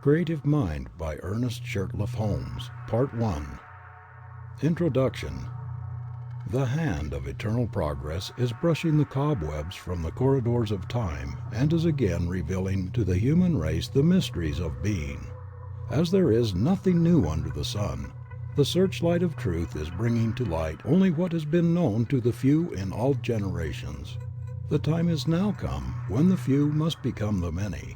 Creative Mind by Ernest Holmes, Part 1. Introduction. The hand of eternal progress is brushing the cobwebs from the corridors of time and is again revealing to the human race the mysteries of being. As there is nothing new under the sun, the searchlight of truth is bringing to light only what has been known to the few in all generations. The time is now come when the few must become the many.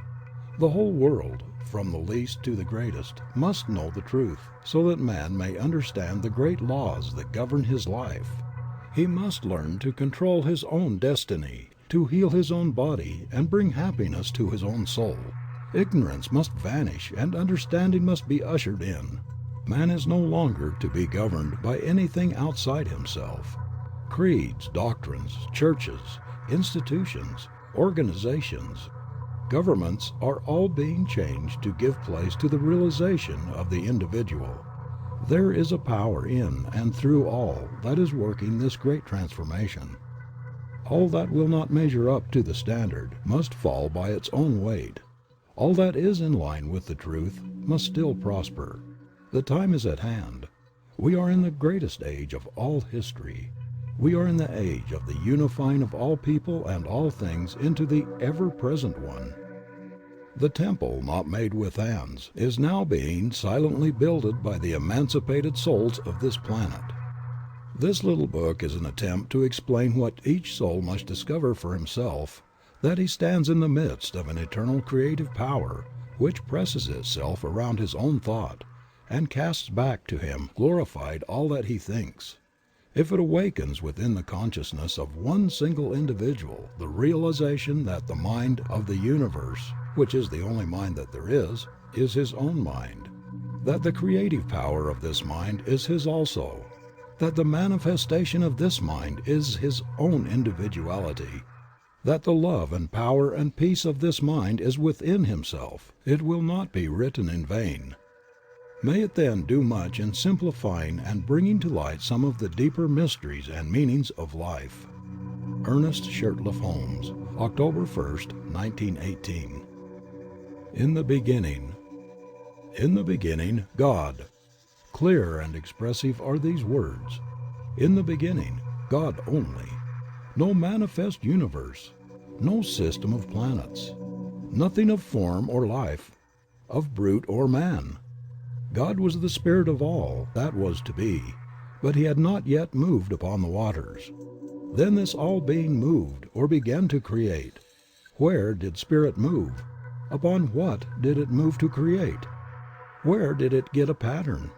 The whole world, from the least to the greatest, must know the truth, so that man may understand the great laws that govern his life. He must learn to control his own destiny, to heal his own body and bring happiness to his own soul. Ignorance must vanish and understanding must be ushered in. Man is no longer to be governed by anything outside himself. Creeds, doctrines, churches, institutions, organizations, governments are all being changed to give place to the realization of the individual. There is a power in and through all that is working this great transformation. All that will not measure up to the standard must fall by its own weight. All that is in line with the truth must still prosper. The time is at hand. We are in the greatest age of all history. We are in the age of the unifying of all people and all things into the ever-present one. The temple not made with hands is now being silently builded by the emancipated souls of this planet. This little book is an attempt to explain what each soul must discover for himself, that he stands in the midst of an eternal creative power which presses itself around his own thought and casts back to him glorified all that he thinks. If it awakens within the consciousness of one single individual the realization that the mind of the universe, which is the only mind that there is his own mind, that the creative power of this mind is his also, that the manifestation of this mind is his own individuality, that the love and power and peace of this mind is within himself, it will not be written in vain. May it then do much in simplifying and bringing to light some of the deeper mysteries and meanings of life. Ernest Holmes, October 1st, 1918. In the beginning. In the beginning, God. Clear and expressive are these words. In the beginning, God only. No manifest universe, no system of planets, nothing of form or life, of brute or man. God was the spirit of all that was to be, but he had not yet moved upon the waters. Then this all being moved or began to create. Where did spirit move? Upon what did it move to create? Where did it get a pattern?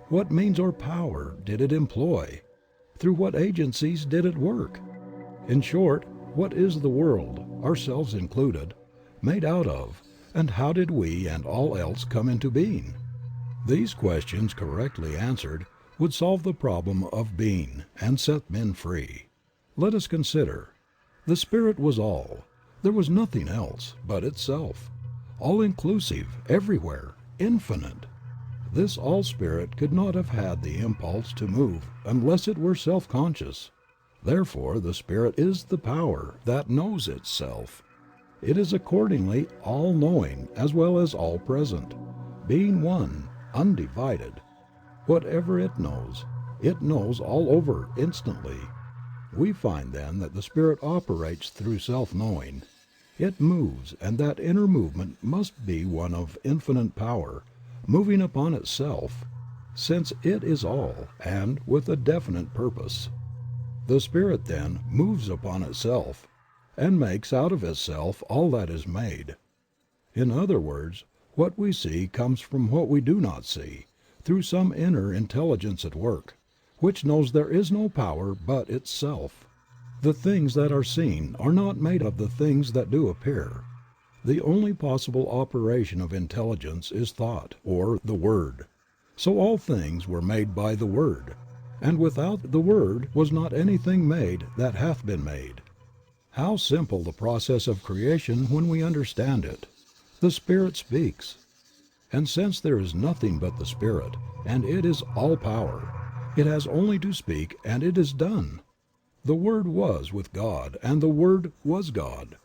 What means or power did it employ? Through what agencies did it work? In short, what is the world, ourselves included, made out of, and how did we and all else come into being? These questions correctly answered would solve the problem of being and set men free. Let us consider. The Spirit was all. There was nothing else but itself. All-inclusive, everywhere, infinite. This all-Spirit could not have had the impulse to move unless it were self-conscious. Therefore the Spirit is the power that knows itself. It is accordingly all-knowing as well as all-present, being one, undivided. Whatever it knows all over instantly. We find then that the Spirit operates through self-knowing. It moves, and that inner movement must be one of infinite power, moving upon itself, since it is all, and with a definite purpose. The Spirit then moves upon itself, and makes out of itself all that is made. In other words, what we see comes from what we do not see, through some inner intelligence at work, which knows there is no power but itself. The things that are seen are not made of the things that do appear. The only possible operation of intelligence is thought, or the Word. So all things were made by the Word, and without the Word was not anything made that hath been made. How simple the process of creation when we understand it. The Spirit speaks. And since there is nothing but the Spirit, and it is all power, it has only to speak and it is done. The Word was with God, and the Word was God.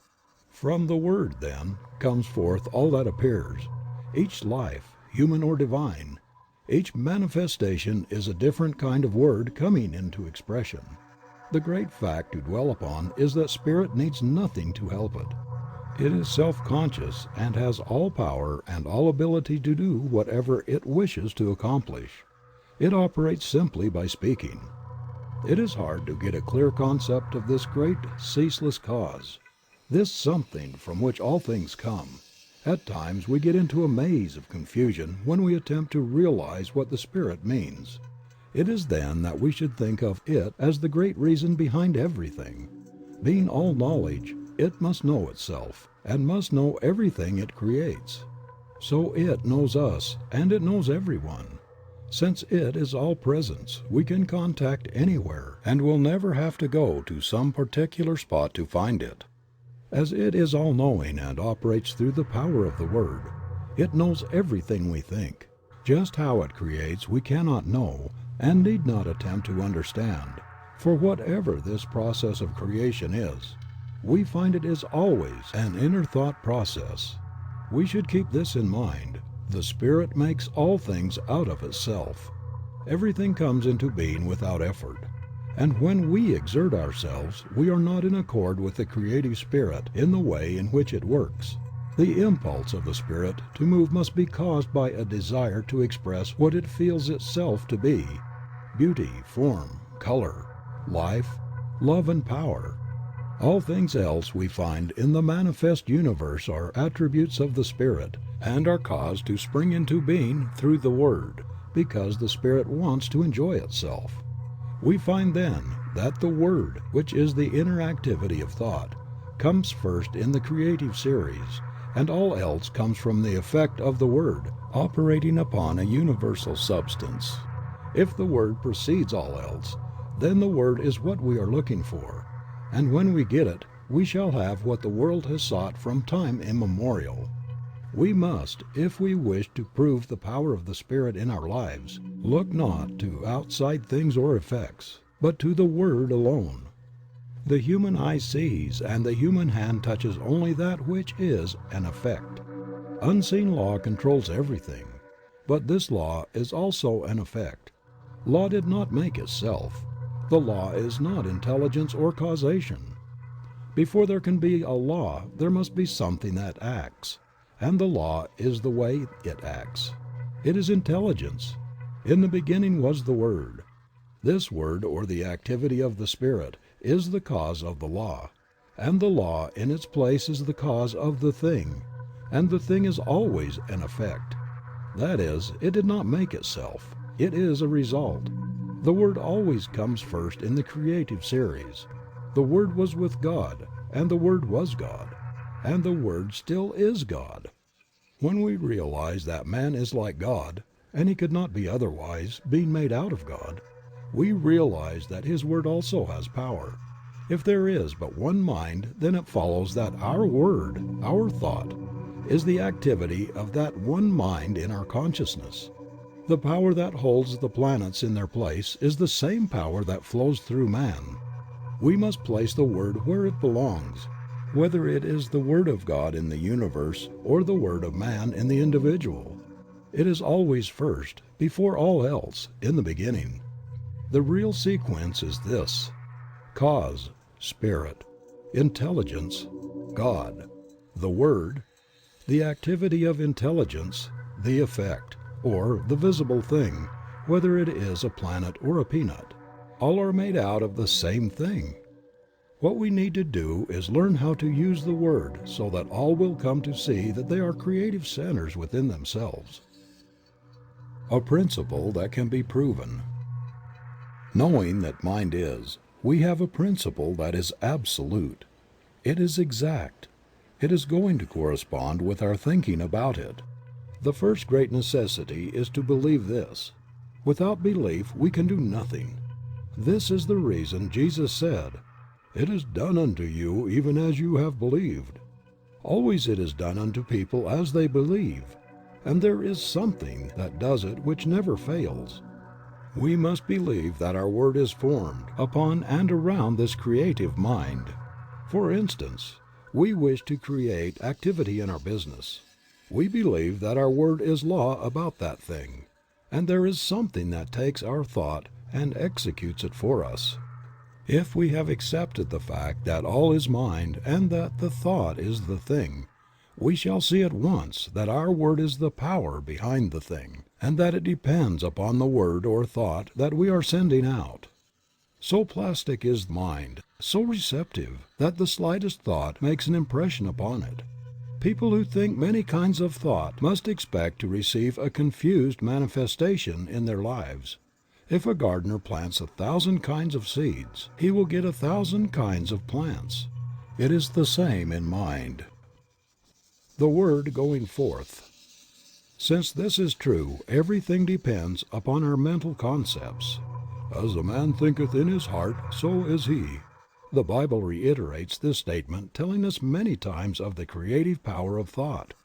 From the Word, then, comes forth all that appears. Each life, human or divine, each manifestation is a different kind of word coming into expression. The great fact to dwell upon is that spirit needs nothing to help it. It is self-conscious and has all power and all ability to do whatever it wishes to accomplish. It operates simply by speaking. It is hard to get a clear concept of this great ceaseless cause, this something from which all things come. At times we get into a maze of confusion when we attempt to realize what the Spirit means. It is then that we should think of it as the great reason behind everything. Being all knowledge, it must know itself, and must know everything it creates. So it knows us, and it knows everyone. Since it is all presence, we can contact anywhere, and will never have to go to some particular spot to find it. As it is all-knowing and operates through the power of the Word, it knows everything we think. Just how it creates we cannot know, and need not attempt to understand, for whatever this process of creation is, we find it is always an inner thought process. We should keep this in mind. The Spirit makes all things out of itself. Everything comes into being without effort. And when we exert ourselves, we are not in accord with the creative spirit in the way in which it works. The impulse of the spirit to move must be caused by a desire to express what it feels itself to be: beauty, form, color, life, love, and power. All things else we find in the manifest universe are attributes of the Spirit, and are caused to spring into being through the Word, because the Spirit wants to enjoy itself. We find then that the Word, which is the inner activity of thought, comes first in the creative series, and all else comes from the effect of the Word, operating upon a universal substance. If the Word precedes all else, then the Word is what we are looking for, and when we get it, we shall have what the world has sought from time immemorial. We must, if we wish to prove the power of the Spirit in our lives, look not to outside things or effects, but to the Word alone. The human eye sees, and the human hand touches only that which is an effect. Unseen law controls everything, but this law is also an effect. Law did not make itself. The law is not intelligence or causation. Before there can be a law, there must be something that acts. And the law is the way it acts. It is intelligence. In the beginning was the Word. This Word, or the activity of the Spirit, is the cause of the law, and the law in its place is the cause of the thing, and the thing is always an effect. That is, it did not make itself. It is a result. The Word always comes first in the creative series. The Word was with God, and the Word was God, and the Word still is God. When we realize that man is like God, and he could not be otherwise, being made out of God, we realize that His Word also has power. If there is but one mind, then it follows that our word, our thought, is the activity of that one mind in our consciousness. The power that holds the planets in their place is the same power that flows through man. We must place the Word where it belongs, whether it is the Word of God in the universe or the Word of man in the individual. It is always first, before all else, in the beginning. The real sequence is this: cause, Spirit; intelligence, God; the Word; the activity of intelligence; the effect, or the visible thing, whether it is a planet or a peanut. All are made out of the same thing. What we need to do is learn how to use the Word so that all will come to see that they are creative centers within themselves. A principle that can be proven. Knowing that mind is, we have a principle that is absolute. It is exact. It is going to correspond with our thinking about it. The first great necessity is to believe this. Without belief we can do nothing. This is the reason Jesus said, "It is done unto you even as you have believed." Always it is done unto people as they believe, and there is something that does it which never fails. We must believe that our word is formed upon and around this creative mind. For instance, we wish to create activity in our business. we believe that our word is law about that thing, and there is something that takes our thought and executes it for us. If we have accepted the fact that all is mind and that the thought is the thing, we shall see at once that our word is the power behind the thing, and that it depends upon the word or thought that we are sending out. So plastic is mind, so receptive, that the slightest thought makes an impression upon it. People who think many kinds of thought must expect to receive a confused manifestation in their lives. If a gardener plants 1,000 kinds of seeds, he will get 1,000 kinds of plants. It is the same in mind. The word going forth. Since this is true, everything depends upon our mental concepts. As a man thinketh in his heart, so is he. The Bible reiterates this statement, telling us many times of the creative power of thought.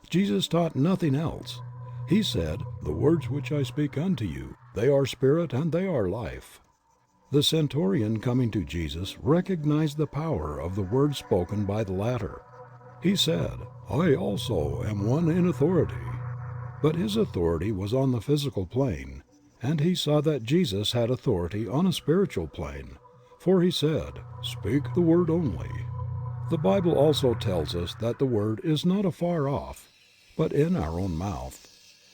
Jesus taught nothing else. He said, "The words which I speak unto you, they are spirit and they are life." The centurion coming to Jesus recognized the power of the words spoken by the latter. He said, "I also am one in authority." But his authority was on the physical plane, and he saw that Jesus had authority on a spiritual plane, for he said, "Speak the word only." The Bible also tells us that the word is not afar off, but in our own mouth.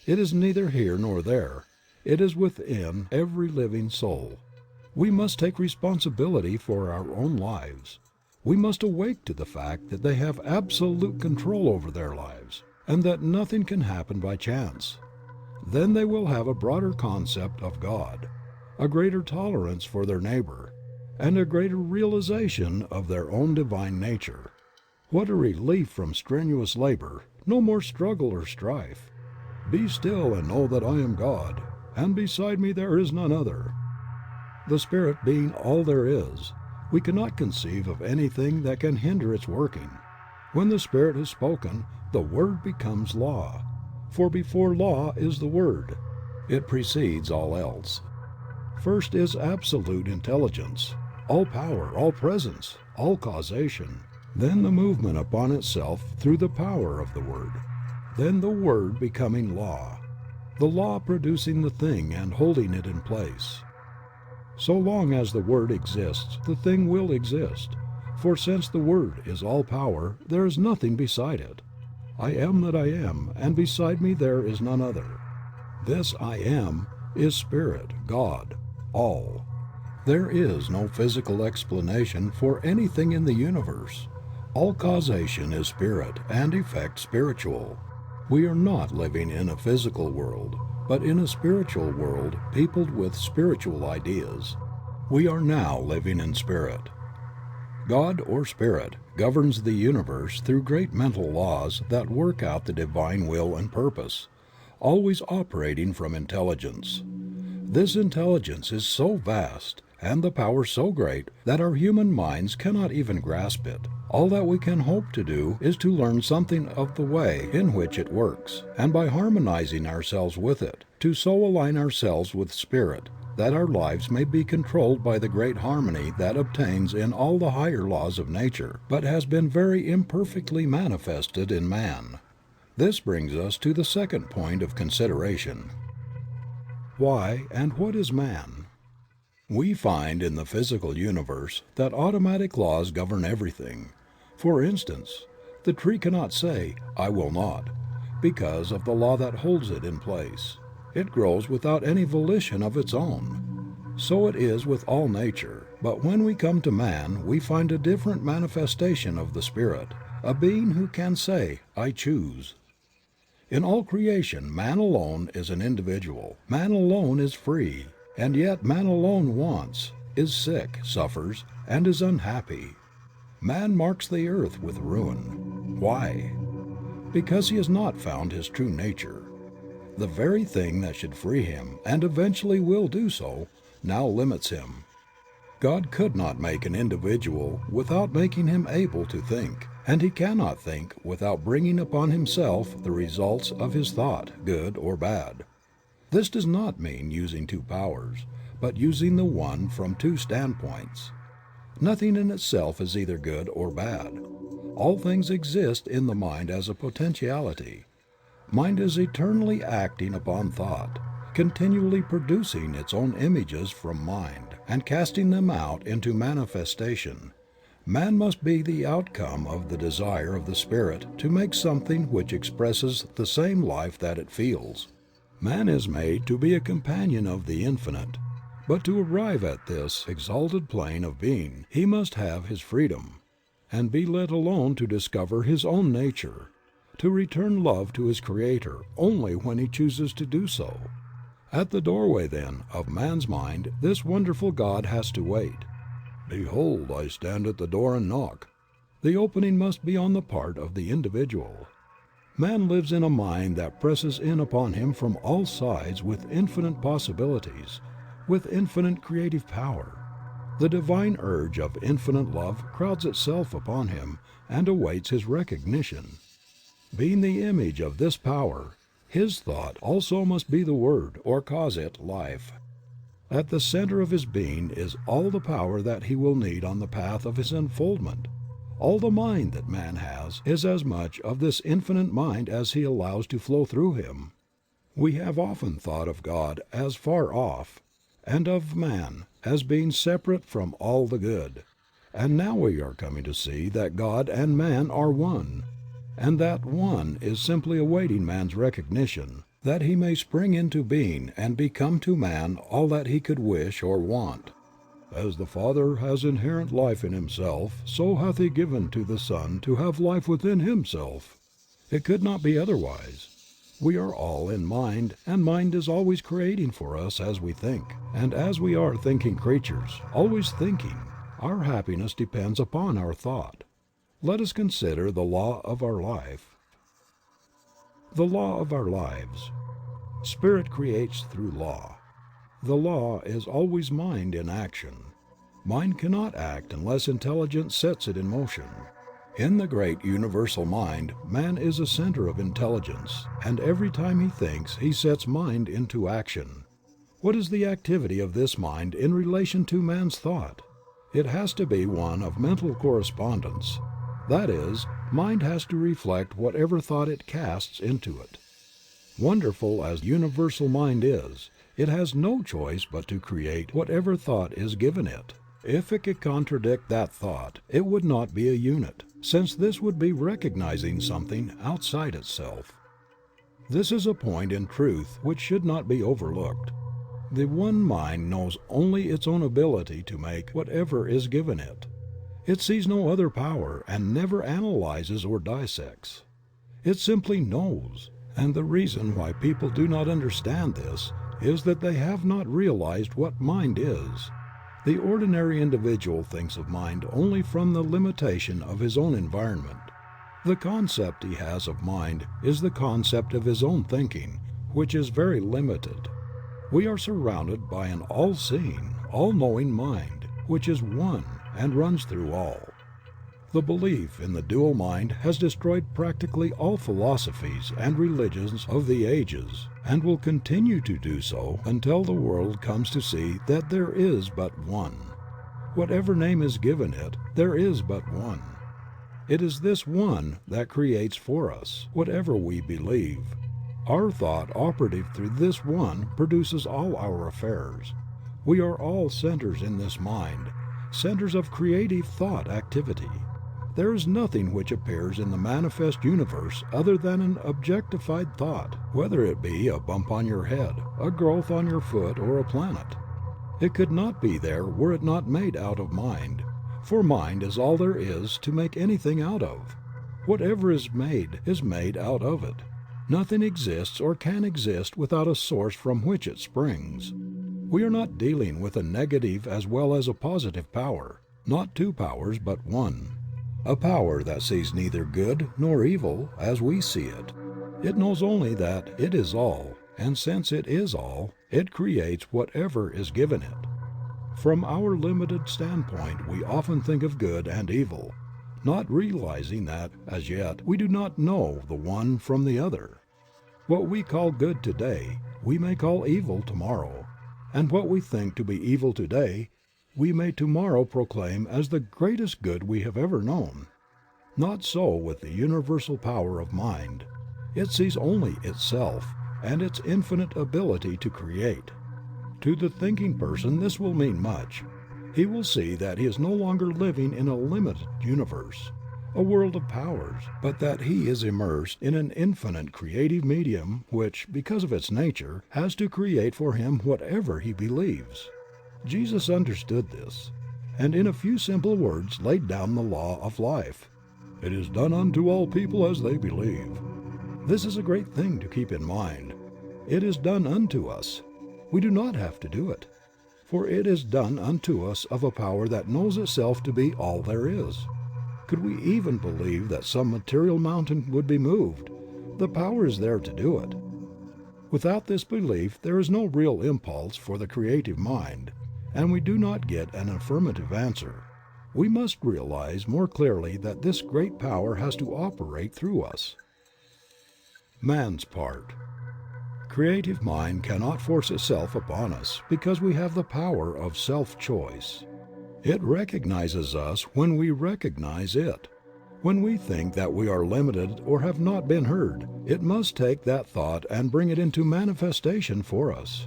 It is neither here nor there. It is within every living soul. We must take responsibility for our own lives. We must awake to the fact that they have absolute control over their lives, and that nothing can happen by chance. Then they will have a broader concept of God, a greater tolerance for their neighbor, and a greater realization of their own divine nature. What a relief from strenuous labor, no more struggle or strife. "Be still and know that I am God, and beside me there is none other." The Spirit being all there is, we cannot conceive of anything that can hinder its working. When the Spirit has spoken, the Word becomes law. For before law is the Word. It precedes all else. First is absolute intelligence, all power, all presence, all causation. Then the movement upon itself through the power of the Word. Then the Word becoming law. The law producing the thing and holding it in place. So long as the Word exists, the thing will exist. For since the Word is all power, there is nothing beside it. I am that I am, and beside me there is none other. This I am is Spirit, God, all. There is no physical explanation for anything in the universe. All causation is spirit and effect spiritual. We are not living in a physical world, but in a spiritual world peopled with spiritual ideas. We are now living in spirit. God, or Spirit, governs the universe through great mental laws that work out the divine will and purpose, always operating from intelligence. This intelligence is so vast, and the power so great, that our human minds cannot even grasp it. All that we can hope to do is to learn something of the way in which it works, and by harmonizing ourselves with it, to so align ourselves with Spirit, that our lives may be controlled by the great harmony that obtains in all the higher laws of nature, but has been very imperfectly manifested in man. This brings us to the second point of consideration. Why and what is man? We find in the physical universe that automatic laws govern everything. For instance, the tree cannot say, "I will not," because of the law that holds it in place. It grows without any volition of its own. So it is with all nature, but when we come to man we find a different manifestation of the Spirit, a being who can say, "I choose." In all creation man alone is an individual, man alone is free, and yet man alone wants, is sick, suffers, and is unhappy. Man marks the earth with ruin. Why? Because he has not found his true nature. The very thing that should free him, and eventually will do so, now limits him. God could not make an individual without making him able to think, and he cannot think without bringing upon himself the results of his thought, good or bad. This does not mean using two powers, but using the one from two standpoints. Nothing in itself is either good or bad. All things exist in the mind as a potentiality. Mind is eternally acting upon thought, continually producing its own images from mind, and casting them out into manifestation. Man must be the outcome of the desire of the spirit to make something which expresses the same life that it feels. Man is made to be a companion of the Infinite, but to arrive at this exalted plane of being he must have his freedom, and be let alone to discover his own nature, to return love to his Creator only when he chooses to do so. At the doorway, then, of man's mind this wonderful God has to wait. "Behold, I stand at the door and knock." The opening must be on the part of the individual. Man lives in a mind that presses in upon him from all sides with infinite possibilities, with infinite creative power. The divine urge of infinite love crowds itself upon him and awaits his recognition. Being the image of this power, his thought also must be the word, or cause it life. At the center of his being is all the power that he will need on the path of his unfoldment. All the mind that man has is as much of this infinite mind as he allows to flow through him. We have often thought of God as far off, and of man as being separate from all the good, and now we are coming to see that God and man are one, and that one is simply awaiting man's recognition, that he may spring into being and become to man all that he could wish or want. "As the Father has inherent life in himself, so hath he given to the Son to have life within himself." It could not be otherwise. We are all in mind, and mind is always creating for us as we think, and as we are thinking creatures, always thinking, our happiness depends upon our thought. Let us consider the law of our life. The law of our lives. Spirit creates through law. The law is always mind in action. Mind cannot act unless intelligence sets it in motion. In the great universal mind, man is a center of intelligence, and every time he thinks he sets mind into action. What is the activity of this mind in relation to man's thought? It has to be one of mental correspondence. That is, mind has to reflect whatever thought it casts into it. Wonderful as universal mind is, it has no choice but to create whatever thought is given it. If it could contradict that thought, it would not be a unit, since this would be recognizing something outside itself. This is a point in truth which should not be overlooked. The one mind knows only its own ability to make whatever is given it. It sees no other power and never analyzes or dissects. It simply knows, and the reason why people do not understand this is that they have not realized what mind is. The ordinary individual thinks of mind only from the limitation of his own environment. The concept he has of mind is the concept of his own thinking, which is very limited. We are surrounded by an all-seeing, all-knowing mind, which is one and runs through all. The belief in the dual mind has destroyed practically all philosophies and religions of the ages, and will continue to do so until the world comes to see that there is but one. Whatever name is given it, there is but one. It is this one that creates for us whatever we believe. Our thought operative through this one produces all our affairs. We are all centers in this mind, centers of creative thought activity. There is nothing which appears in the manifest universe other than an objectified thought, whether it be a bump on your head, a growth on your foot, or a planet. It could not be there were it not made out of mind, for mind is all there is to make anything out of. Whatever is made out of it. Nothing exists or can exist without a source from which it springs. We are not dealing with a negative as well as a positive power, not two powers but one. A power that sees neither good nor evil as we see it. It knows only that it is all, and since it is all, it creates whatever is given it. From our limited standpoint we often think of good and evil, not realizing that, as yet, we do not know the one from the other. What we call good today, we may call evil tomorrow, and what we think to be evil today, we may tomorrow proclaim as the greatest good we have ever known. Not so with the universal power of mind. It sees only itself and its infinite ability to create. To the thinking person this will mean much. He will see that he is no longer living in a limited universe, a world of powers, but that he is immersed in an infinite creative medium which, because of its nature, has to create for him whatever he believes. Jesus understood this, and in a few simple words laid down the law of life. It is done unto all people as they believe. This is a great thing to keep in mind. It is done unto us. We do not have to do it, for it is done unto us of a power that knows itself to be all there is. Could we even believe that some material mountain would be moved, the power is there to do it. Without this belief there is no real impulse for the creative mind, and we do not get an affirmative answer. We must realize more clearly that this great power has to operate through us. Man's part. Creative mind cannot force itself upon us because we have the power of self-choice. It recognizes us when we recognize it. When we think that we are limited or have not been heard, it must take that thought and bring it into manifestation for us.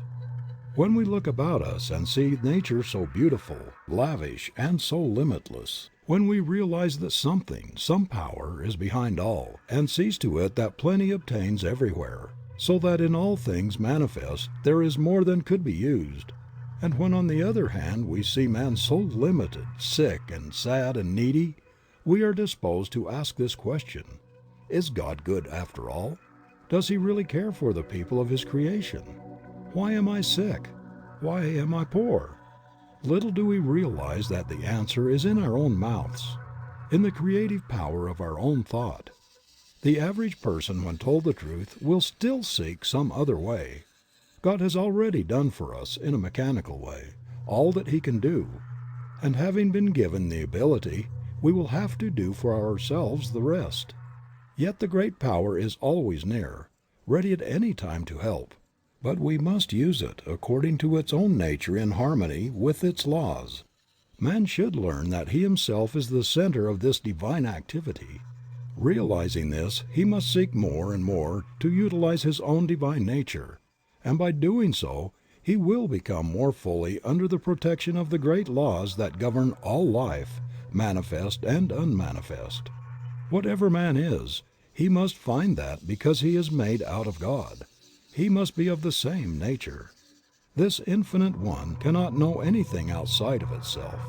When we look about us and see nature so beautiful, lavish, and so limitless, when we realize that something, some power, is behind all, and sees to it that plenty obtains everywhere, so that in all things manifest there is more than could be used, and when on the other hand we see man so limited, sick and sad and needy, we are disposed to ask this question: is God good after all? Does He really care for the people of His creation? Why am I sick? Why am I poor? Little do we realize that the answer is in our own mouths, in the creative power of our own thought. The average person, when told the truth, will still seek some other way. God has already done for us, in a mechanical way, all that He can do, and having been given the ability, we will have to do for ourselves the rest. Yet the great power is always near, ready at any time to help, but we must use it according to its own nature in harmony with its laws. Man should learn that he himself is the center of this divine activity. Realizing this, he must seek more and more to utilize his own divine nature, and by doing so he will become more fully under the protection of the great laws that govern all life, manifest and unmanifest. Whatever man is, he must find that because he is made out of God. He must be of the same nature. This infinite one cannot know anything outside of itself,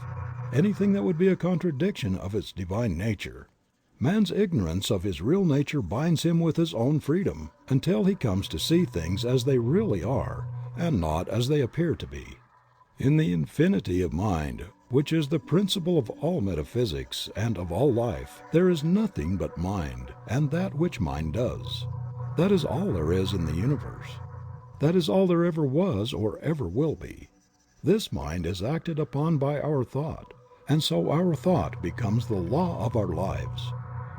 anything that would be a contradiction of its divine nature. Man's ignorance of his real nature binds him with his own freedom until he comes to see things as they really are and not as they appear to be. In the infinity of mind, which is the principle of all metaphysics and of all life, there is nothing but mind and that which mind does. That is all there is in the universe. That is all there ever was or ever will be. This mind is acted upon by our thought, and so our thought becomes the law of our lives.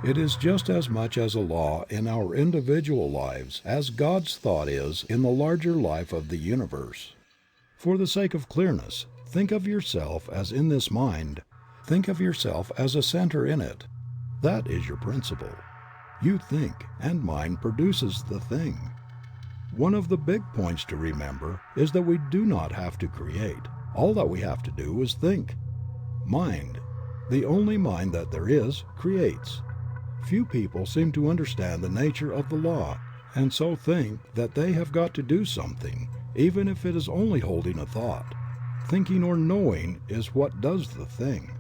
It is just as much as a law in our individual lives as God's thought is in the larger life of the universe. For the sake of clearness, think of yourself as in this mind. Think of yourself as a center in it. That is your principle. You think, and mind produces the thing. One of the big points to remember is that we do not have to create. All that we have to do is think. Mind, the only mind that there is, creates. Few people seem to understand the nature of the law, and so think that they have got to do something, even if it is only holding a thought. Thinking or knowing is what does the thing.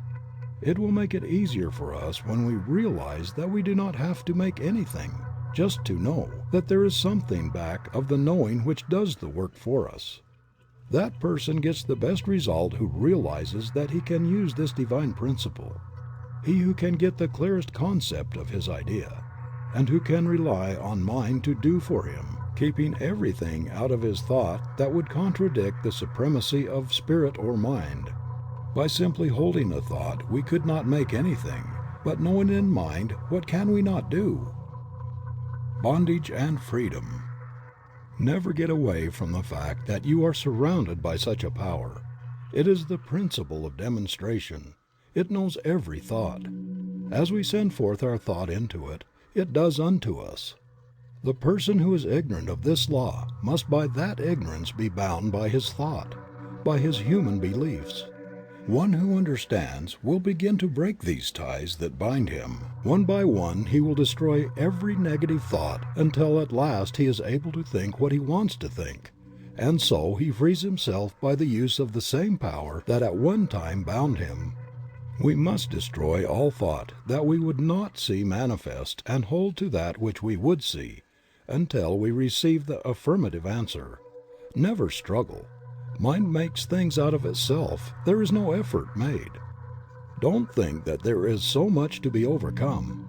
It will make it easier for us when we realize that we do not have to make anything, just to know that there is something back of the knowing which does the work for us. That person gets the best result who realizes that he can use this divine principle. He who can get the clearest concept of his idea, and who can rely on mind to do for him, keeping everything out of his thought that would contradict the supremacy of spirit or mind. By simply holding a thought we could not make anything, but knowing in mind, what can we not do? Bondage and freedom. Never get away from the fact that you are surrounded by such a power. It is the principle of demonstration. It knows every thought. As we send forth our thought into it, it does unto us. The person who is ignorant of this law must by that ignorance be bound by his thought, by his human beliefs. One who understands will begin to break these ties that bind him. One by one he will destroy every negative thought until at last he is able to think what he wants to think, and so he frees himself by the use of the same power that at one time bound him. We must destroy all thought that we would not see manifest and hold to that which we would see, until we receive the affirmative answer. Never struggle. Mind makes things out of itself. There is no effort made. Don't think that there is so much to be overcome.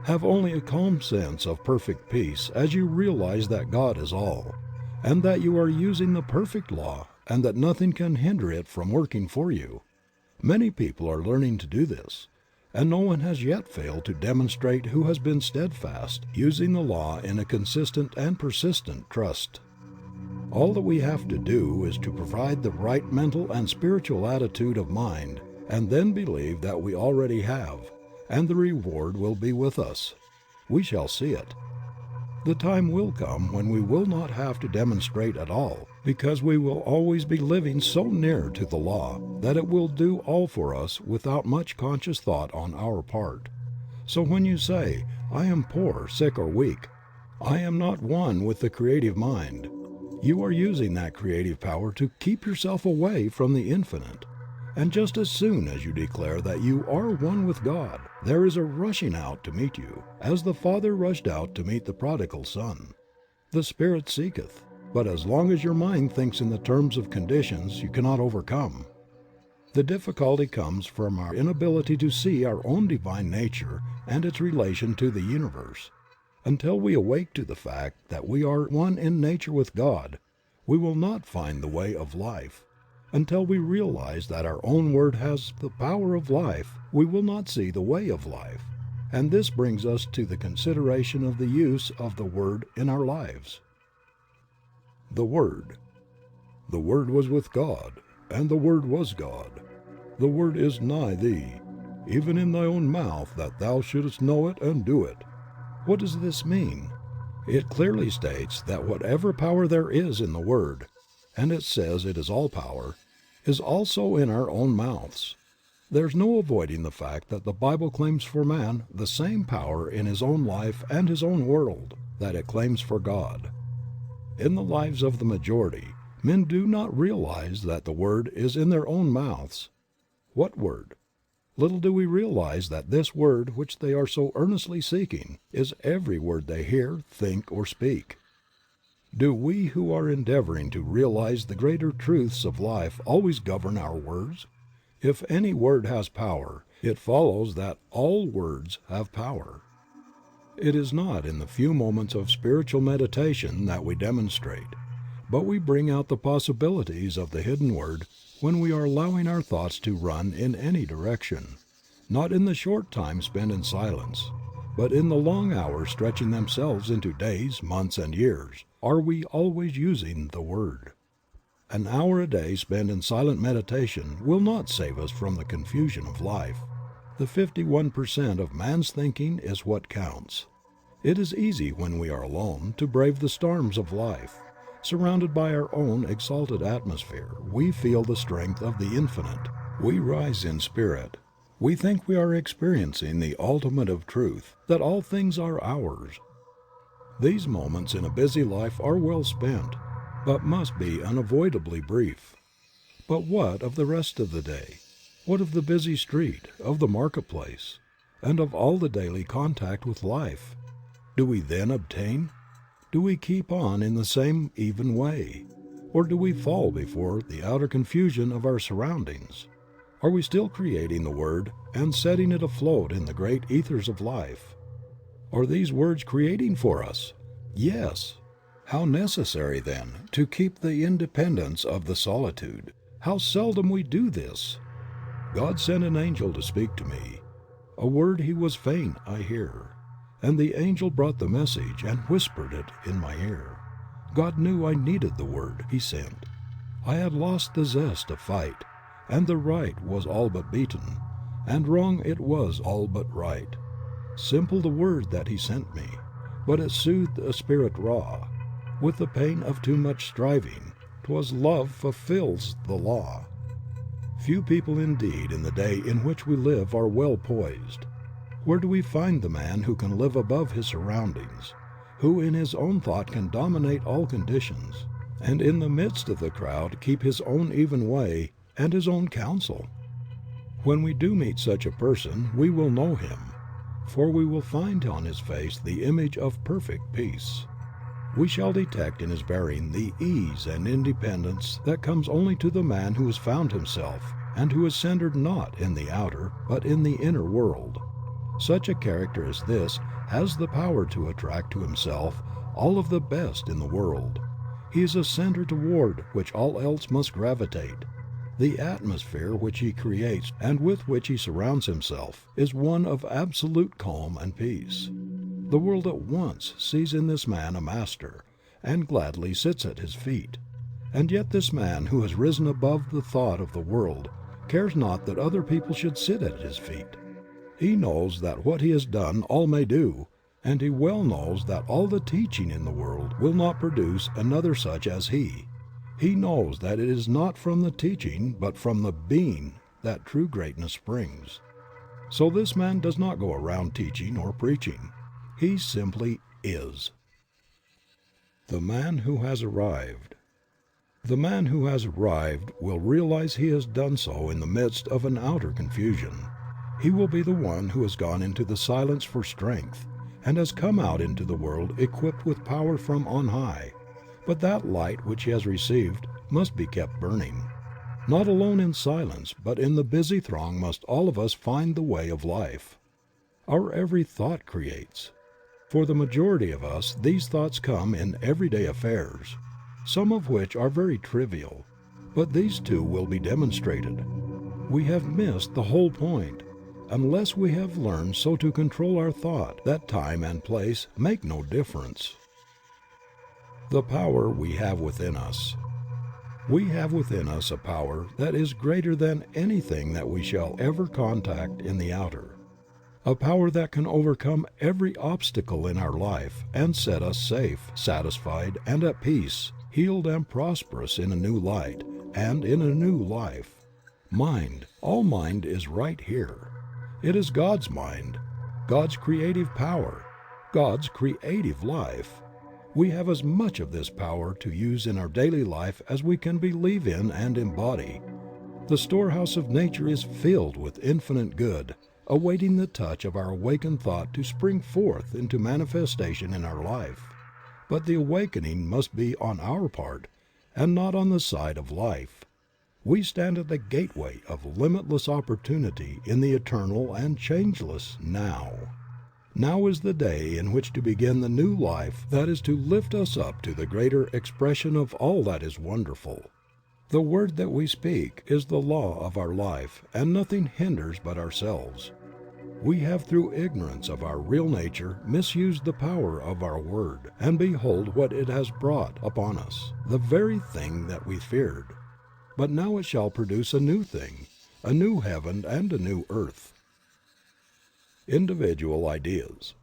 Have only a calm sense of perfect peace as you realize that God is all, and that you are using the perfect law, and that nothing can hinder it from working for you. Many people are learning to do this, and no one has yet failed to demonstrate who has been steadfast, using the law in a consistent and persistent trust. All that we have to do is to provide the right mental and spiritual attitude of mind, and then believe that we already have, and the reward will be with us. We shall see it. The time will come when we will not have to demonstrate at all, because we will always be living so near to the law that it will do all for us without much conscious thought on our part. So when you say, "I am poor, sick, or weak," I am not one with the creative mind. You are using that creative power to keep yourself away from the infinite. And just as soon as you declare that you are one with God, there is a rushing out to meet you, as the Father rushed out to meet the prodigal son. The Spirit seeketh, but as long as your mind thinks in the terms of conditions you cannot overcome. The difficulty comes from our inability to see our own divine nature and its relation to the universe. Until we awake to the fact that we are one in nature with God, we will not find the way of life. Until we realize that our own word has the power of life, we will not see the way of life. And this brings us to the consideration of the use of the word in our lives. The Word. The Word was with God, and the Word was God. The Word is nigh thee, even in thy own mouth, that thou shouldest know it and do it. What does this mean? It clearly states that whatever power there is in the Word, and it says it is all power, is also in our own mouths. There's no avoiding the fact that the Bible claims for man the same power in his own life and his own world that it claims for God. In the lives of the majority, men do not realize that the word is in their own mouths. What word? Little do we realize that this word which they are so earnestly seeking is every word they hear, think, or speak. Do we who are endeavoring to realize the greater truths of life always govern our words? If any word has power, it follows that all words have power. It is not in the few moments of spiritual meditation that we demonstrate, but we bring out the possibilities of the hidden word when we are allowing our thoughts to run in any direction, not in the short time spent in silence, but in the long hours stretching themselves into days, months, and years. Are we always using the Word? An hour a day spent in silent meditation will not save us from the confusion of life. The 51% of man's thinking is what counts. It is easy when we are alone to brave the storms of life. Surrounded by our own exalted atmosphere, we feel the strength of the infinite. We rise in spirit. We think we are experiencing the ultimate of truth, that all things are ours. These moments in a busy life are well spent, but must be unavoidably brief. But what of the rest of the day? What of the busy street, of the marketplace, and of all the daily contact with life? Do we then obtain? Do we keep on in the same even way? Or do we fall before the outer confusion of our surroundings? Are we still creating the Word and setting it afloat in the great ethers of life? Are these words creating for us? Yes. How necessary, then, to keep the independence of the solitude. How seldom we do this. God sent an angel to speak to me. A word he was fain I hear. And the angel brought the message and whispered it in my ear. God knew I needed the word he sent. I had lost the zest of fight, and the right was all but beaten, and wrong it was all but right. Simple the word that he sent me, but it soothed a spirit raw with the pain of too much striving. 'Twas love fulfills the law. Few people indeed in the day in which we live are well poised. Where do we find the man who can live above his surroundings, who in his own thought can dominate all conditions, and in the midst of the crowd keep his own even way and his own counsel? When we do meet such a person we will know him, for we will find on his face the image of perfect peace. We shall detect in his bearing the ease and independence that comes only to the man who has found himself and who is centered not in the outer but in the inner world. Such a character as this has the power to attract to himself all of the best in the world. He is a center toward which all else must gravitate. The atmosphere which he creates and with which he surrounds himself is one of absolute calm and peace. The world at once sees in this man a master, and gladly sits at his feet. And yet this man who has risen above the thought of the world cares not that other people should sit at his feet. He knows that what he has done all may do, and he well knows that all the teaching in the world will not produce another such as he. He knows that it is not from the teaching but from the being that true greatness springs. So this man does not go around teaching or preaching. He simply is. The man who has arrived. The man who has arrived will realize he has done so in the midst of an outer confusion. He will be the one who has gone into the silence for strength, and has come out into the world equipped with power from on high. But that light which he has received must be kept burning. Not alone in silence, but in the busy throng must all of us find the way of life. Our every thought creates. For the majority of us these thoughts come in everyday affairs, some of which are very trivial, but these too will be demonstrated. We have missed the whole point, unless we have learned so to control our thought that time and place make no difference. The power we have within us. We have within us a power that is greater than anything that we shall ever contact in the outer. A power that can overcome every obstacle in our life and set us safe, satisfied, and at peace, healed and prosperous in a new light and in a new life. Mind, all mind is right here. It is God's mind, God's creative power, God's creative life. We have as much of this power to use in our daily life as we can believe in and embody. The storehouse of nature is filled with infinite good, awaiting the touch of our awakened thought to spring forth into manifestation in our life. But the awakening must be on our part, and not on the side of life. We stand at the gateway of limitless opportunity in the eternal and changeless now. Now is the day in which to begin the new life that is to lift us up to the greater expression of all that is wonderful. The word that we speak is the law of our life, and nothing hinders but ourselves. We have through ignorance of our real nature misused the power of our word, and behold what it has brought upon us, the very thing that we feared. But now it shall produce a new thing, a new heaven and a new earth. Individual ideas.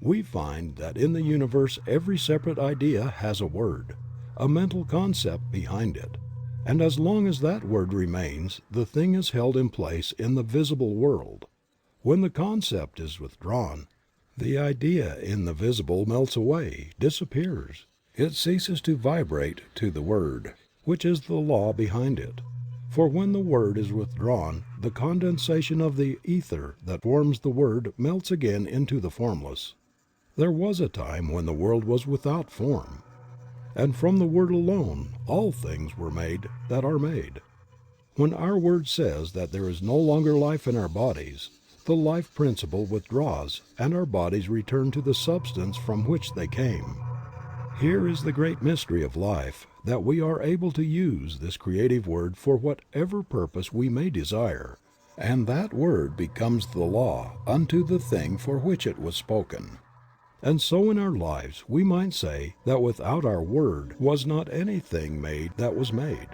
We find that in the universe every separate idea has a word, a mental concept behind it. And as long as that word remains, the thing is held in place in the visible world. When the concept is withdrawn, the idea in the visible melts away, disappears. It ceases to vibrate to the word, which is the law behind it. For when the word is withdrawn, the condensation of the ether that forms the word melts again into the formless. There was a time when the world was without form. And from the word alone all things were made that are made. When our word says that there is no longer life in our bodies, the life principle withdraws and our bodies return to the substance from which they came. Here is the great mystery of life, that we are able to use this creative word for whatever purpose we may desire, and that word becomes the law unto the thing for which it was spoken. And so in our lives we might say that without our word was not anything made that was made.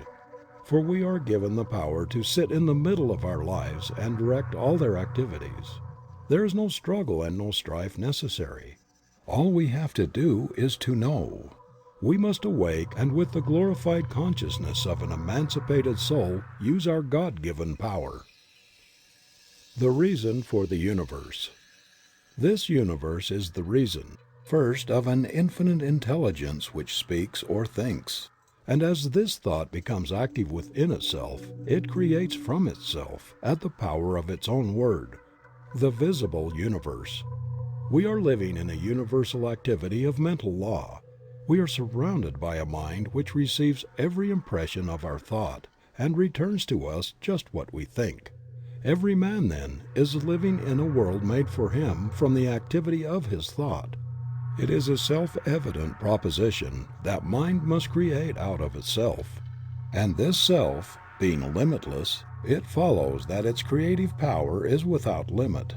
For we are given the power to sit in the middle of our lives and direct all their activities. There is no struggle and no strife necessary. All we have to do is to know. We must awake and with the glorified consciousness of an emancipated soul use our God-given power. The reason for the universe. This universe is the reason, first, of an infinite intelligence which speaks or thinks. And as this thought becomes active within itself, it creates from itself, at the power of its own word, the visible universe. We are living in a universal activity of mental law. We are surrounded by a mind which receives every impression of our thought and returns to us just what we think. Every man, then, is living in a world made for him from the activity of his thought. It is a self-evident proposition that mind must create out of itself. And this self, being limitless, it follows that its creative power is without limit.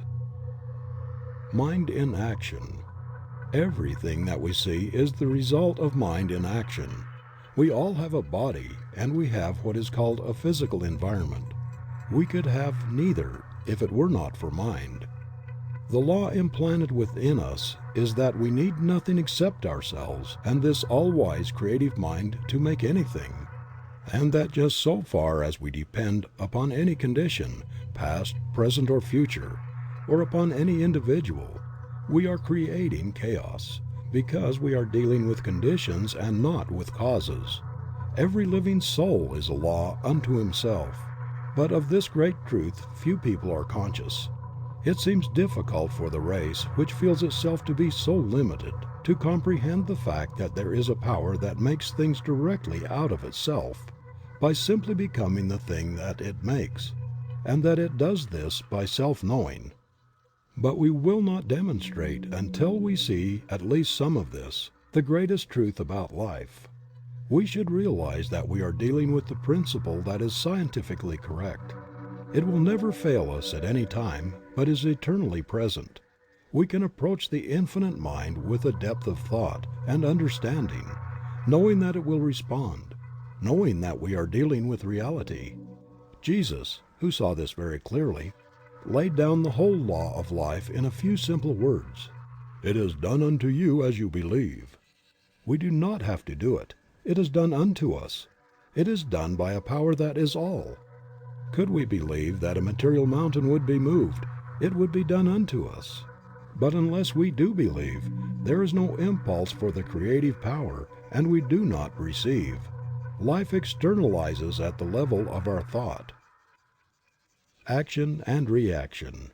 Mind in action. Everything that we see is the result of mind in action. We all have a body, and we have what is called a physical environment. We could have neither if it were not for mind. The law implanted within us is that we need nothing except ourselves and this all-wise creative mind to make anything, and that just so far as we depend upon any condition, past, present, or future, or upon any individual, we are creating chaos, because we are dealing with conditions and not with causes. Every living soul is a law unto himself, but of this great truth few people are conscious. It seems difficult for the race, which feels itself to be so limited, to comprehend the fact that there is a power that makes things directly out of itself, by simply becoming the thing that it makes, and that it does this by self-knowing. But we will not demonstrate until we see at least some of this, the greatest truth about life. We should realize that we are dealing with the principle that is scientifically correct. It will never fail us at any time, but is eternally present. We can approach the infinite mind with a depth of thought and understanding, knowing that it will respond, knowing that we are dealing with reality. Jesus, who saw this very clearly, laid down the whole law of life in a few simple words. "It is done unto you as you believe." We do not have to do it. It is done unto us. It is done by a power that is all. Could we believe that a material mountain would be moved, it would be done unto us. But unless we do believe, there is no impulse for the creative power, and we do not receive. Life externalizes at the level of our thought. Action and reaction.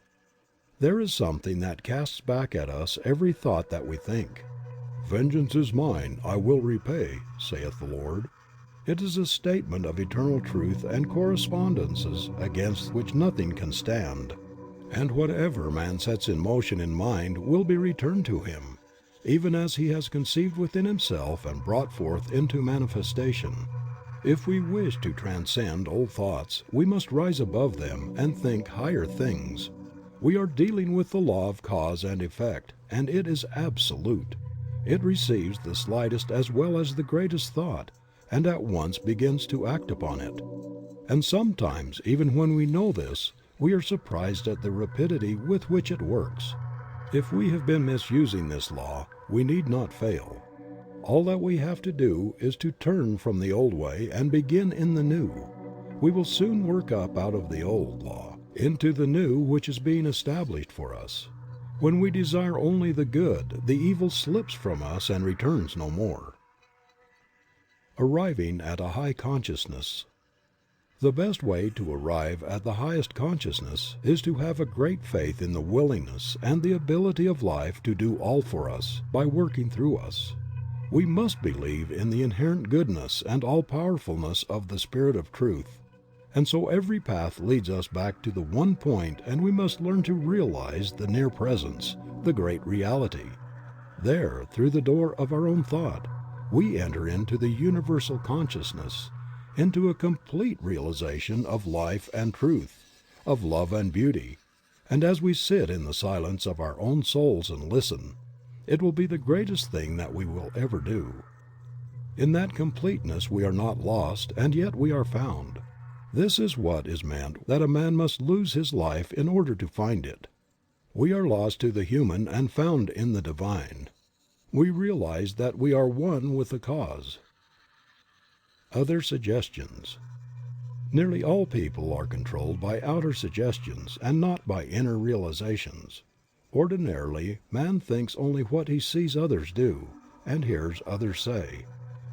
There is something that casts back at us every thought that we think. "Vengeance is mine, I will repay, saith the Lord." It is a statement of eternal truth and correspondences against which nothing can stand. And whatever man sets in motion in mind will be returned to him, even as he has conceived within himself and brought forth into manifestation. If we wish to transcend old thoughts, we must rise above them and think higher things. We are dealing with the law of cause and effect, and it is absolute. It receives the slightest as well as the greatest thought, and at once begins to act upon it. And sometimes, even when we know this, we are surprised at the rapidity with which it works. If we have been misusing this law, we need not fail. All that we have to do is to turn from the old way and begin in the new. We will soon work up out of the old law into the new which is being established for us. When we desire only the good, the evil slips from us and returns no more. Arriving at a high consciousness. The best way to arrive at the highest consciousness is to have a great faith in the willingness and the ability of life to do all for us, by working through us. We must believe in the inherent goodness and all-powerfulness of the Spirit of Truth. And so every path leads us back to the one point, and we must learn to realize the near presence, the great reality. There, through the door of our own thought, we enter into the universal consciousness, into a complete realization of life and truth, of love and beauty. And as we sit in the silence of our own souls and listen, it will be the greatest thing that we will ever do. In that completeness we are not lost, and yet we are found. This is what is meant that a man must lose his life in order to find it. We are lost to the human and found in the divine. We realize that we are one with the cause. Other suggestions. Nearly all people are controlled by outer suggestions and not by inner realizations. Ordinarily, man thinks only what he sees others do, and hears others say.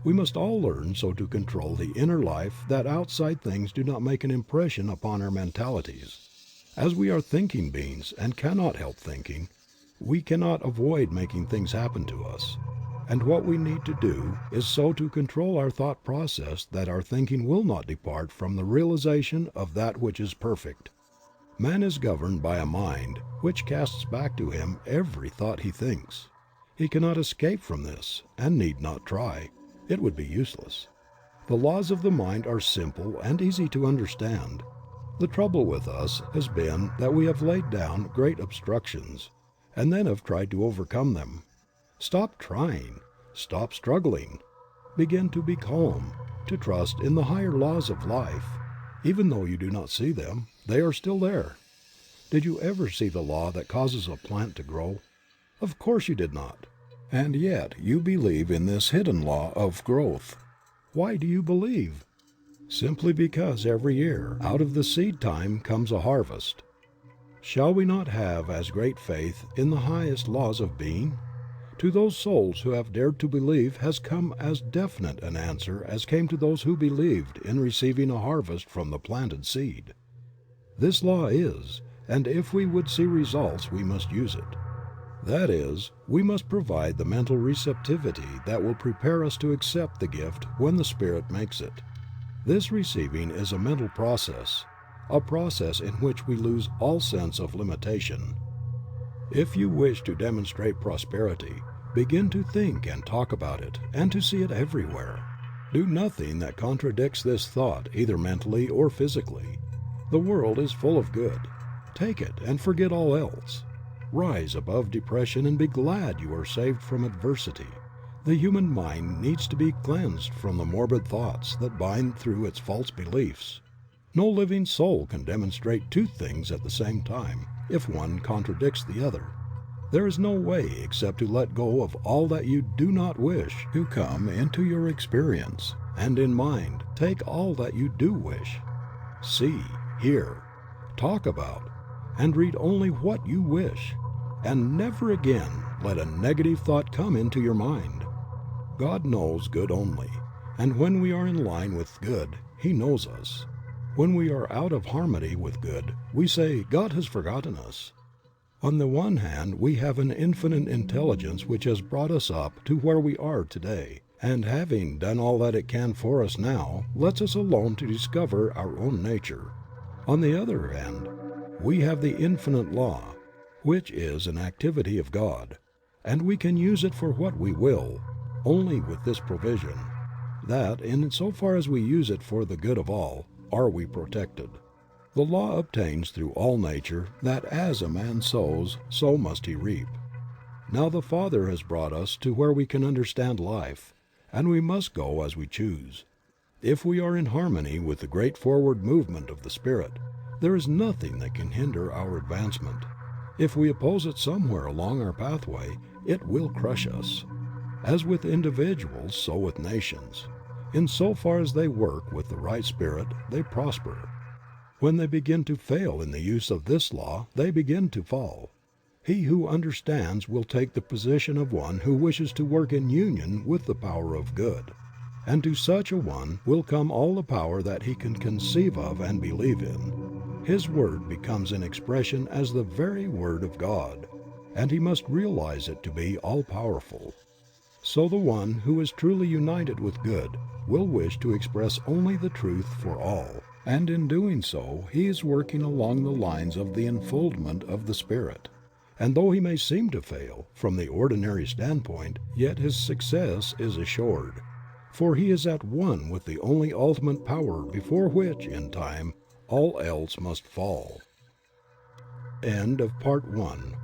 We must all learn so to control the inner life that outside things do not make an impression upon our mentalities. As we are thinking beings and cannot help thinking, we cannot avoid making things happen to us. And what we need to do is so to control our thought process that our thinking will not depart from the realization of that which is perfect. Man is governed by a mind which casts back to him every thought he thinks. He cannot escape from this, and need not try. It would be useless. The laws of the mind are simple and easy to understand. The trouble with us has been that we have laid down great obstructions, and then have tried to overcome them. Stop trying. Stop struggling. Begin to be calm, to trust in the higher laws of life. Even though you do not see them, they are still there. Did you ever see the law that causes a plant to grow? Of course you did not. And yet you believe in this hidden law of growth. Why do you believe? Simply because every year, out of the seed time comes a harvest. Shall we not have as great faith in the highest laws of being? To those souls who have dared to believe has come as definite an answer as came to those who believed in receiving a harvest from the planted seed. This law is, and if we would see results we must use it. That is, we must provide the mental receptivity that will prepare us to accept the gift when the Spirit makes it. This receiving is a mental process, a process in which we lose all sense of limitation. If you wish to demonstrate prosperity, begin to think and talk about it, and to see it everywhere. Do nothing that contradicts this thought, either mentally or physically. The world is full of good. Take it and forget all else. Rise above depression and be glad you are saved from adversity. The human mind needs to be cleansed from the morbid thoughts that bind through its false beliefs. No living soul can demonstrate two things at the same time, if one contradicts the other. There is no way except to let go of all that you do not wish to come into your experience, and in mind take all that you do wish. See, hear, talk about, and read only what you wish, and never again let a negative thought come into your mind. God knows good only, and when we are in line with good, He knows us. When we are out of harmony with good, we say, God has forgotten us. On the one hand, we have an infinite intelligence which has brought us up to where we are today, and having done all that it can for us now, lets us alone to discover our own nature. On the other hand, we have the infinite law, which is an activity of God, and we can use it for what we will, only with this provision, that in so far as we use it for the good of all, are we protected. The law obtains through all nature that as a man sows, so must he reap. Now the Father has brought us to where we can understand life, and we must go as we choose. If we are in harmony with the great forward movement of the Spirit, there is nothing that can hinder our advancement. If we oppose it somewhere along our pathway, it will crush us. As with individuals, so with nations. In so far as they work with the right spirit, they prosper. When they begin to fail in the use of this law, they begin to fall. He who understands will take the position of one who wishes to work in union with the power of good. And to such a one will come all the power that he can conceive of and believe in. His word becomes an expression as the very word of God, and he must realize it to be all-powerful. So the one who is truly united with good will wish to express only the truth for all, and in doing so he is working along the lines of the enfoldment of the Spirit. And though he may seem to fail, from the ordinary standpoint, yet his success is assured, for he is at one with the only ultimate power before which, in time, all else must fall. End of Part 1.